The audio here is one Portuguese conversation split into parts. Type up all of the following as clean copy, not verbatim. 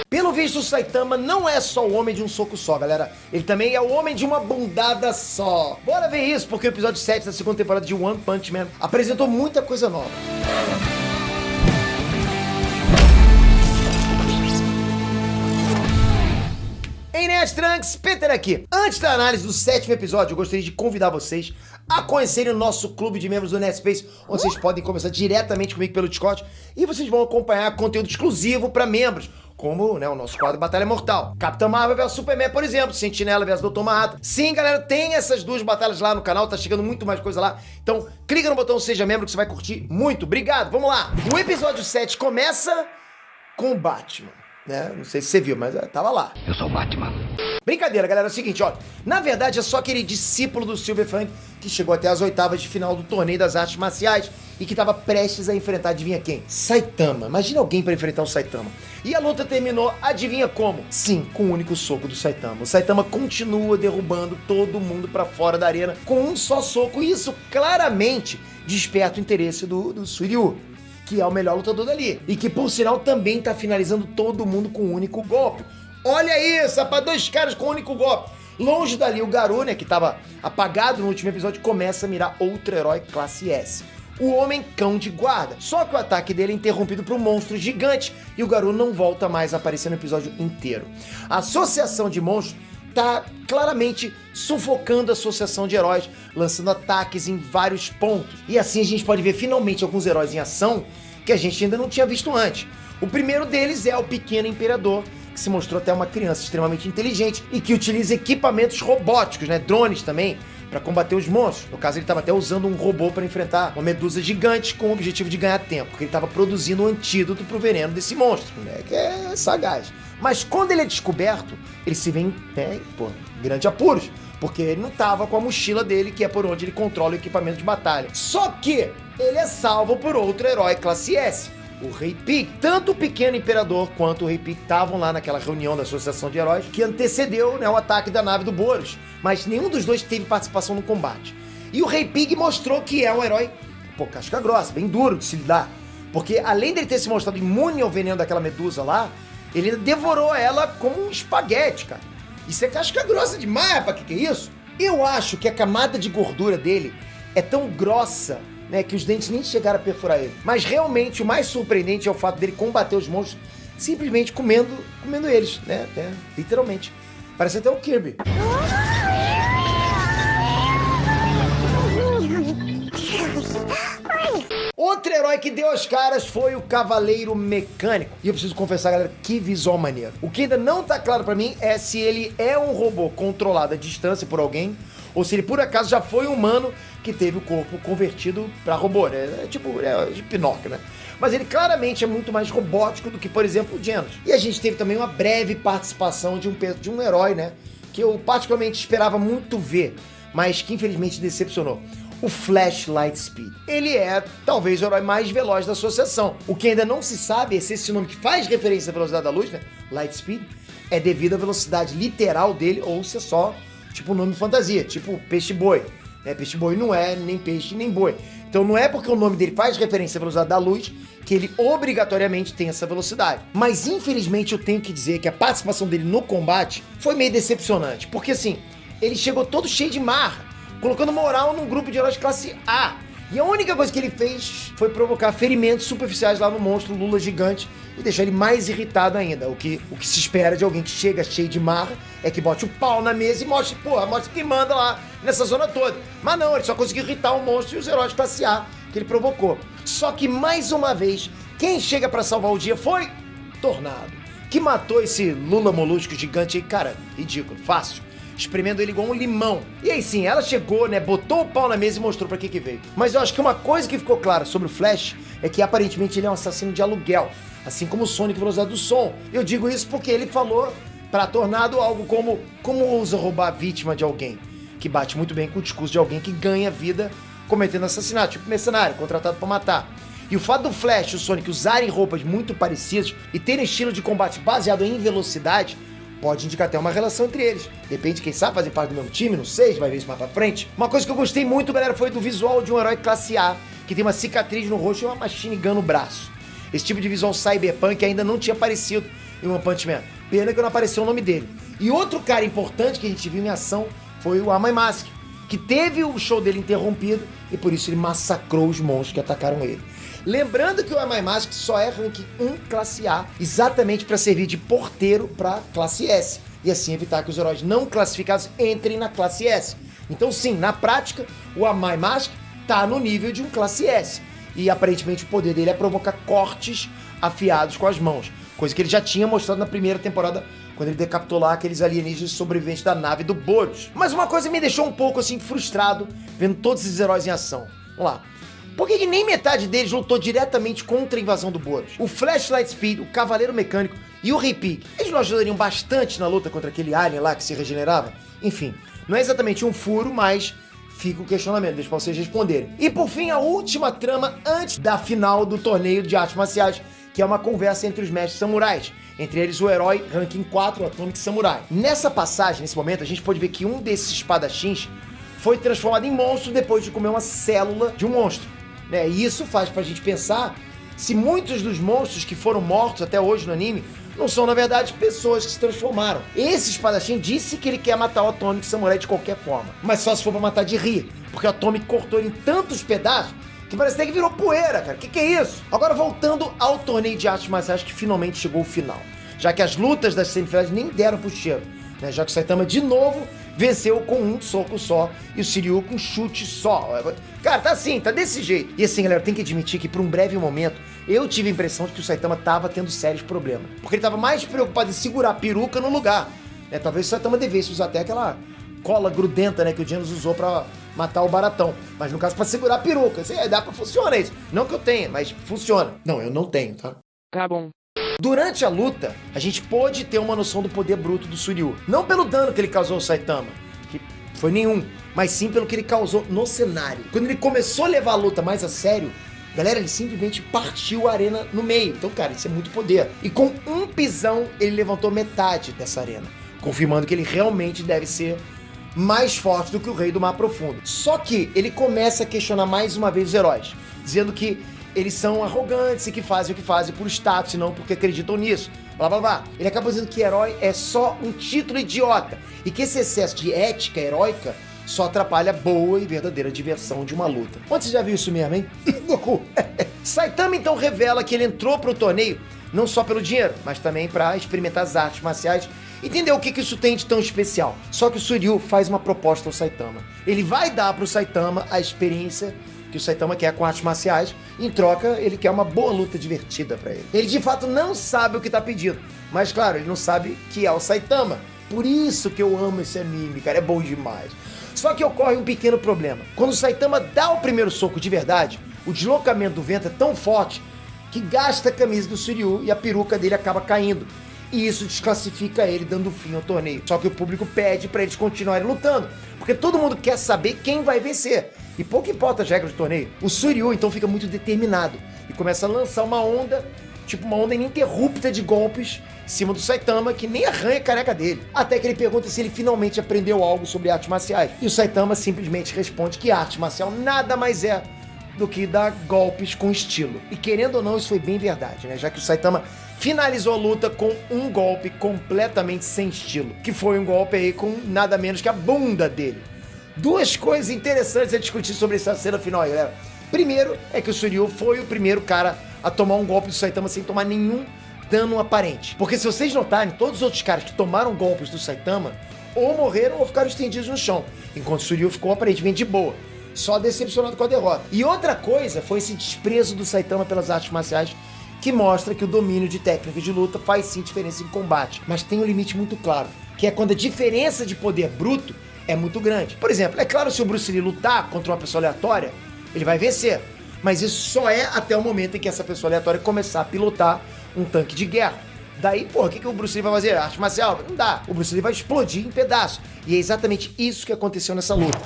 Pelo visto, o Saitama não é só o homem de um soco só, galera. Ele também é o homem de uma bundada só. Bora ver isso, porque o episódio 7 da segunda temporada de One Punch Man apresentou muita coisa nova. Ei, Nerd Trunks, Peter aqui. Antes da análise do 7º episódio, eu gostaria de convidar vocês a conhecerem o nosso clube de membros do Nerdspace, onde vocês podem conversar diretamente comigo pelo Discord e vocês vão acompanhar conteúdo exclusivo para membros, como, né, o nosso quadro Batalha Mortal. Capitã Marvel vs Superman, por exemplo, Sentinela vs Dr. Manhattan. Sim, galera, tem essas duas batalhas lá no canal, tá chegando muito mais coisa lá. Então, clica no botão Seja Membro que você vai curtir muito. Obrigado, vamos lá. O episódio 7 começa com o Batman, né? Não sei se você viu, mas tava lá. Eu sou o Batman. Brincadeira, galera, é o seguinte, ó. Na verdade, é só aquele discípulo do Silver Fang que chegou até as oitavas de final do torneio das artes marciais e que tava prestes a enfrentar, adivinha quem? Saitama. Imagina alguém pra enfrentar o Saitama. E a luta terminou, adivinha como? Sim, com o único soco do Saitama. O Saitama continua derrubando todo mundo pra fora da arena com um só soco. E isso claramente desperta o interesse do Suiryu, que é o melhor lutador dali. E que, por sinal, também tá finalizando todo mundo com um único golpe. Olha isso, rapaz, dois caras com um único golpe. Longe dali, o Garou, né, que tava apagado no último episódio, começa a mirar outro herói classe S. O Homem Cão de Guarda. Só que o ataque dele é interrompido por um monstro gigante e o Garou não volta mais a aparecer no episódio inteiro. A associação de monstros tá claramente sufocando a associação de heróis, lançando ataques em vários pontos. E assim a gente pode ver finalmente alguns heróis em ação que a gente ainda não tinha visto antes. O primeiro deles é o Pequeno Imperador, que se mostrou até uma criança extremamente inteligente e que utiliza equipamentos robóticos, né, drones também, para combater os monstros. No caso, ele estava até usando um robô para enfrentar uma medusa gigante com o objetivo de ganhar tempo, porque ele estava produzindo um antídoto pro veneno desse monstro, né, que é sagaz. Mas quando ele é descoberto, ele se vê em grande apuros, porque ele não tava com a mochila dele, que é por onde ele controla o equipamento de batalha. Só que ele é salvo por outro herói classe S, o Rei Pig. Tanto o Pequeno Imperador quanto o Rei Pig estavam lá naquela reunião da Associação de Heróis que antecedeu, né, o ataque da nave do Boros, mas nenhum dos dois teve participação no combate. E o Rei Pig mostrou que é um herói, casca grossa, bem duro de se lidar, porque além dele ter se mostrado imune ao veneno daquela medusa lá, ele devorou ela como um espaguete, cara. Isso é casca grossa demais, rapaz, que é isso? Eu acho que a camada de gordura dele é tão grossa, né, que os dentes nem chegaram a perfurar ele. Mas realmente o mais surpreendente é o fato dele combater os monstros simplesmente comendo eles, né, literalmente. Parece até o Kirby. Outro herói que deu as caras foi o Cavaleiro Mecânico. E eu preciso confessar, galera, que visual maneiro. O que ainda não tá claro pra mim é se ele é um robô controlado à distância por alguém, ou se ele por acaso já foi um humano que teve o corpo convertido pra robô, né? É tipo de Pinóquio, né? Mas ele claramente é muito mais robótico do que, por exemplo, o Genos. E a gente teve também uma breve participação de um herói, né, que eu particularmente esperava muito ver, mas que infelizmente decepcionou. O Flash Lightspeed. Ele é, talvez, o herói mais veloz da associação. O que ainda não se sabe é se esse nome que faz referência à velocidade da luz, né, Lightspeed, é devido à velocidade literal dele ou se é só, tipo, um nome fantasia, tipo peixe-boi. Peixe-boi não é nem peixe nem boi. Então não é porque o nome dele faz referência à velocidade da luz que ele obrigatoriamente tem essa velocidade. Mas infelizmente eu tenho que dizer que a participação dele no combate foi meio decepcionante. Porque assim, ele chegou todo cheio de marra, colocando moral num grupo de heróis classe A. E a única coisa que ele fez foi provocar ferimentos superficiais lá no monstro Lula gigante e deixar ele mais irritado ainda. O que se espera de alguém que chega cheio de marra é que bote o pau na mesa e mostre quem manda lá nessa zona toda. Mas não, ele só conseguiu irritar o monstro e os heróis classe A que ele provocou. Só que, mais uma vez, quem chega pra salvar o dia foi Tornado, que matou esse Lula molusco gigante aí, cara, ridículo, fácil, espremendo ele igual um limão. E aí sim, ela chegou, né, botou o pau na mesa e mostrou pra que veio. Mas eu acho que uma coisa que ficou clara sobre o Flash é que aparentemente ele é um assassino de aluguel, assim como o Sonic Velocidade do Som. Eu digo isso porque ele falou pra Tornado algo como ousa roubar a vítima de alguém, que bate muito bem com o discurso de alguém que ganha vida cometendo assassinato, tipo mercenário, contratado pra matar. E o fato do Flash e o Sonic usarem roupas muito parecidas e terem estilo de combate baseado em velocidade pode indicar até uma relação entre eles. Depende, quem sabe fazer parte do mesmo time, não sei, vai ver isso mais pra frente. Uma coisa que eu gostei muito, galera, foi do visual de um herói classe A, que tem uma cicatriz no rosto e uma machine gun no braço. Esse tipo de visual cyberpunk ainda não tinha aparecido em One Punch Man. Pena que não apareceu o nome dele. E outro cara importante que a gente viu em ação foi o Amai Mask, que teve o show dele interrompido e por isso ele massacrou os monstros que atacaram ele. Lembrando que o Amai Mask só é rank 1 classe A, exatamente para servir de porteiro para classe S, e assim evitar que os heróis não classificados entrem na classe S. Então sim, na prática, o Amai Mask tá no nível de um classe S, e aparentemente o poder dele é provocar cortes afiados com as mãos, coisa que ele já tinha mostrado na primeira temporada, quando ele decapitou lá aqueles alienígenas sobreviventes da nave do Boros. Mas uma coisa me deixou um pouco assim frustrado, vendo todos esses heróis em ação. Vamos lá. Por que nem metade deles lutou diretamente contra a invasão do Boros? O Flashlight Speed, o Cavaleiro Mecânico e o Repeat, eles não ajudariam bastante na luta contra aquele alien lá que se regenerava? Enfim, não é exatamente um furo, mas fica o questionamento, deixa pra vocês responderem. E por fim, a última trama antes da final do torneio de artes marciais, que é uma conversa entre os mestres samurais, entre eles o herói ranking 4, o Atomic Samurai. Nessa passagem, nesse momento, a gente pode ver que um desses espadachins foi transformado em monstro depois de comer uma célula de um monstro, né? E isso faz pra gente pensar se muitos dos monstros que foram mortos até hoje no anime não são, na verdade, pessoas que se transformaram. Esse espadachim disse que ele quer matar o Atomic Samurai de qualquer forma, mas só se for pra matar de rir, porque o Atomic cortou ele em tantos pedaços que parece até que virou poeira, cara. Que é isso? Agora, voltando ao torneio de artes marciais que finalmente chegou ao final, já que as lutas das semifinais nem deram pro cheiro, né? Já que o Saitama, de novo, venceu com um soco só e o Shiryu com um chute só. Cara, tá assim, tá desse jeito. E assim, galera, tem que admitir que por um breve momento eu tive a impressão de que o Saitama tava tendo sérios problemas, porque ele tava mais preocupado em segurar a peruca no lugar, né? Talvez o Saitama devesse usar até aquela cola grudenta, né, que o Genos usou pra matar o Baratão, mas no caso pra segurar a peruca. Assim, dá pra funcionar isso. Não que eu tenha, mas funciona. Não, eu não tenho, tá? Tá bom. Durante a luta, a gente pôde ter uma noção do poder bruto do Shiryu. Não pelo dano que ele causou ao Saitama, que foi nenhum, mas sim pelo que ele causou no cenário. Quando ele começou a levar a luta mais a sério, galera, ele simplesmente partiu a arena no meio. Então, cara, isso é muito poder. E com um pisão, ele levantou metade dessa arena, confirmando que ele realmente deve ser mais forte do que o Rei do Mar Profundo. Só que ele começa a questionar mais uma vez os heróis, dizendo que eles são arrogantes e que fazem o que fazem por status e não porque acreditam nisso. Blá, blá, blá. Ele acaba dizendo que herói é só um título idiota e que esse excesso de ética heróica só atrapalha a boa e verdadeira diversão de uma luta. Onde você já viu isso mesmo, hein? Goku. Saitama então revela que ele entrou pro torneio não só pelo dinheiro, mas também para experimentar as artes marciais, entender o que isso tem de tão especial. Só que o Shiryu faz uma proposta ao Saitama. Ele vai dar pro Saitama a experiência que o Saitama quer com artes marciais. Em troca, ele quer uma boa luta divertida pra ele. Ele de fato não sabe o que tá pedindo, mas claro, ele não sabe que é o Saitama. Por isso que eu amo esse anime, cara, é bom demais. Só que ocorre um pequeno problema. Quando o Saitama dá o primeiro soco de verdade, o deslocamento do vento é tão forte que gasta a camisa do Shiryu e a peruca dele acaba caindo. E isso desclassifica ele, dando fim ao torneio. Só que o público pede pra eles continuarem lutando, porque todo mundo quer saber quem vai vencer. E pouco importa as regras do torneio. O Shiryu então fica muito determinado e começa a lançar uma onda, tipo uma onda ininterrupta de golpes em cima do Saitama, que nem arranha a careca dele. Até que ele pergunta se ele finalmente aprendeu algo sobre artes marciais. E o Saitama simplesmente responde que arte marcial nada mais é do que dar golpes com estilo. E querendo ou não, isso foi bem verdade, né? Já que o Saitama finalizou a luta com um golpe completamente sem estilo, que foi um golpe aí com nada menos que a bunda dele. Duas coisas interessantes a discutir sobre essa cena final aí, galera. Primeiro é que o Shiryu foi o primeiro cara a tomar um golpe do Saitama sem tomar nenhum dano aparente. Porque se vocês notarem, todos os outros caras que tomaram golpes do Saitama ou morreram ou ficaram estendidos no chão, enquanto o Shiryu ficou aparentemente de boa, só decepcionado com a derrota. E outra coisa foi esse desprezo do Saitama pelas artes marciais, que mostra que o domínio de técnicas de luta faz sim diferença em combate, mas tem um limite muito claro, que é quando a diferença de poder bruto é muito grande. Por exemplo, é claro, se o Bruce Lee lutar contra uma pessoa aleatória, ele vai vencer, mas isso só é até o momento em que essa pessoa aleatória começar a pilotar um tanque de guerra. Daí, porra, o que o Bruce Lee vai fazer? Arte marcial? Não dá. O Bruce Lee vai explodir em pedaços. E é exatamente isso que aconteceu nessa luta.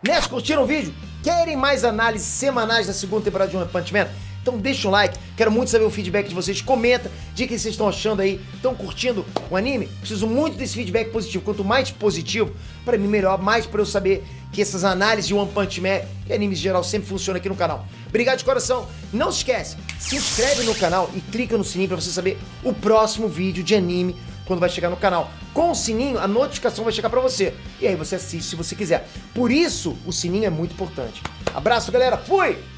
Nerds, curtiram o vídeo? Querem mais análises semanais da segunda temporada de One Punch Man? Então deixa um like, quero muito saber o feedback de vocês, comenta, diga o que vocês estão achando aí, estão curtindo o anime? Preciso muito desse feedback positivo, quanto mais positivo, pra mim melhor, mais pra eu saber que essas análises de One Punch Man e animes em geral sempre funcionam aqui no canal. Obrigado de coração. Não se esquece, se inscreve no canal e clica no sininho pra você saber o próximo vídeo de anime quando vai chegar no canal. Com o sininho, a notificação vai chegar pra você. E aí você assiste se você quiser. Por isso, o sininho é muito importante. Abraço, galera. Fui!